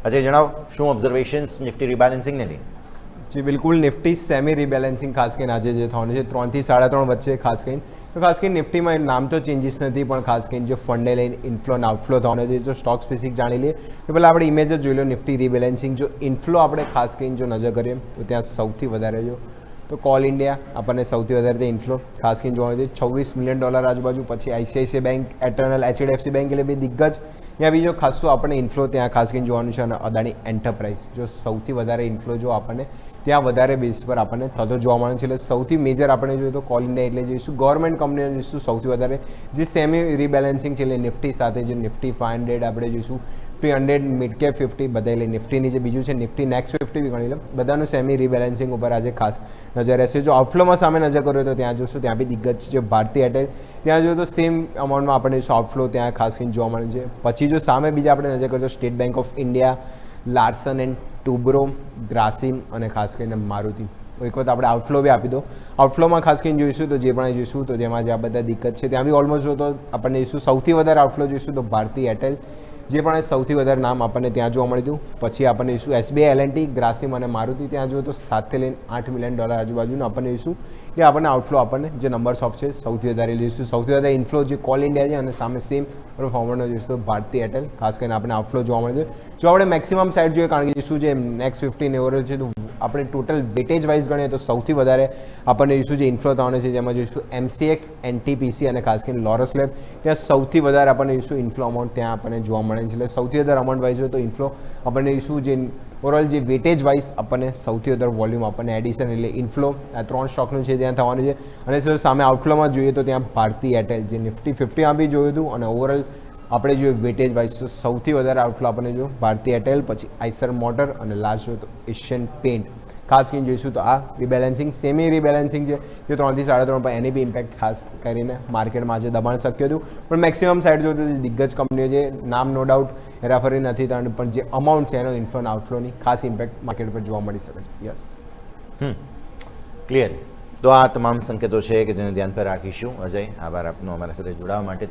અજય જણાવો શું observations Nifty રિબેલેન્સિંગને લઈને? જી બિલકુલ, નિફ્ટી સેમી રિબેલેન્સિંગ ખાસ કરીને આજે જે થવાનું છે 3 થી 3.5 વચ્ચે ખાસ કરીને. તો ખાસ કરીને નિફ્ટીમાં નામ તો ચેન્જીસ નથી, પણ ખાસ કરીને જે ફંડને લઈને ઇન્ફ્લો અને આઉટફ્લો થવાનો છે તો સ્ટોક સ્પેસિફિક જાણી લઈએ. તો પહેલાં આપણે ઇમેજ જ જોઈ લો નિફ્ટી રિબેલેન્સિંગ. જો ઇન્ફ્લો આપણે ખાસ કરીને જો નજર કરીએ તો ત્યાં સૌથી વધારે જો તો કોલ ઇન્ડિયા આપણને સૌથી વધારે તે ઇન્ફ્લો ખાસ કરીને જોવા મળે છે $26 મિલિયન આજુબાજુ. પછી ICICI bank, eternal, HDFC bank એટલે બે દિગ્ગજ. ત્યાં બીજો ખાસું આપણને ઇન્ફ્લો ત્યાં ખાસ કરીને જોવાનું છે. અને અદાણી એન્ટરપ્રાઇઝ જો સૌથી વધારે ઇન્ફ્લો જો આપણને ત્યાં વધારે બેઝ પર આપણને થતો જોવા મળે છે. એટલે સૌથી મેજર આપણે જોઈએ તો કોલ ઇન્ડિયા એટલે જોઈશું ગવર્મેન્ટ કંપનીઓ જોઈશું સૌથી વધારે જે સેમી રિબેલેન્સિંગ છે. એટલે નિફ્ટી સાથે જે નિફ્ટી 500 આપણે જોઈશું, 300 મિડ કેપ 50 બધા. એટલે નિફ્ટીની જે બીજું છે નિફ્ટી નેક્સ્ટ 50 બી ગણી લો, બધાનું સેમી રિબેલેન્સિંગ ઉપર આજે ખાસ નજર રહેશે. જો આઉટફ્લોમાં સામે નજર કર્યો તો ત્યાં જોશું ત્યાં બી દિગ્ગજ છે ભારતી એરટેલ. ત્યાં જોઈએ તો સેમ અમાઉન્ટમાં આપણે જોઈશું આઉટફ્લો ત્યાં ખાસ કરીને જોવા મળે છે. પછી જો સામે બીજા આપણે નજર કરીએ તો state bank of India, Larsen and Toubro, Grasim અને ખાસ કરીને મારુતિ. એક વખત આપણે આઉટફ્લો બી આપી દો. આઉટફ્લોમાં ખાસ કરીને જોઈશું તો જે પણ જોઈશું તો જેમાં જે આ બધા દિક્કત છે ત્યાં બી ઓલમોસ્ટ જો તો આપણને જોઈશું સૌથી વધારે આઉટફ્લો જોઈશું તો ભારતી એરટેલ જે પણ સૌથી વધારે નામ આપણને ત્યાં જોવા મળી હતું. પછી આપણને જોઈશું એસબીઆઈ, એલએનટી, ગ્રાસિમ અને મારુતિ. ત્યાં જોઈએ તો 7 થી લઈને $8 મિલિયન આજુબાજુનું આપણને જોઈશું કે આપણને આઉટફ્લો આપણને જે નંબર્સ ઓફ છે સૌથી વધારે જોઈશું. સૌથી વધારે ઇન્ફ્લો જે કોલ ઇન્ડિયા છે અને સામે સેમ ફોર્મનો જોઈશું તો ભારતી એરટેલ ખાસ કરીને આપણને આઉટફ્લો જોવા મળે છે. જો આપણે મેક્સિમમ સાઇડ જોઈએ કારણ કે જોઈશું જે નેક્સ્ટ 15 ઓવર છે તો આપણે ટોટલ વેટેજ વાઇઝ ગણીએ તો સૌથી વધારે આપણને જોઈશું જે ઇન્ફ્લો થવાનો છે જેમાં જોઈશું એમસીએક્સ, એનટીપીસી અને ખાસ કરીને લોરસ લેબ. ત્યાં સૌથી વધારે આપણને જોઈશું ઇન્ફ્લો અમાઉન્ટ ત્યાં આપણને જોવા મળે છે. એટલે સૌથી વધારે અમાઉન્ટ વાઇઝ હોય તો ઇન્ફ્લો આપણને જોઈશું જે ઓવરઓલ જે વેટેજ વાઇઝ આપણને સૌથી વધારે વોલ્યુમ આપણને એડિશન એટલે ઇન્ફ્લો આ 3 સ્ટોકનું છે ત્યાં થવાનું છે. અને સર સામે આઉટફ્લોમાં જોઈએ તો ત્યાં ભારતી એરટેલ જે નિફ્ટી 50માં બી જોયું હતું અને ઓવરઓલ આપણે જોઈએ વેટેજ વાઇઝ તો સૌથી વધારે આઉટફ્લો આપણને જો ભારતી એરટેલ, પછી આઈસર મોટર અને લાસ્ટ જોઈએ તો એશિયન પેન્ટ ખાસ કરીને જોઈશું તો આ રિબેલેન્સિંગ સેમી રિબેલેન્સિંગ છે જે 3 થી 3.5 પર એની બી ઇમ્પેક્ટ ખાસ કરીને માર્કેટમાં આજે દબાણ શક્ય હતું. પણ મેક્સિમમ સાઇડ જો તો દિગ્ગજ કંપનીઓ છે નામ નો ડાઉટ હેરાફેરી નથી થવાનું, પણ જે અમાઉન્ટ છે એનો ઇન્ફ્લો અને આઉટફ્લોની ખાસ ઇમ્પેક્ટ માર્કેટ પર જોવા મળી શકે છે. Yes, clear. તો આ તમામ સંકેતો છે કે જેને ધ્યાન પર રાખીશું. અજય, આભાર આપનો અમારા સાથે જોડાવા માટે.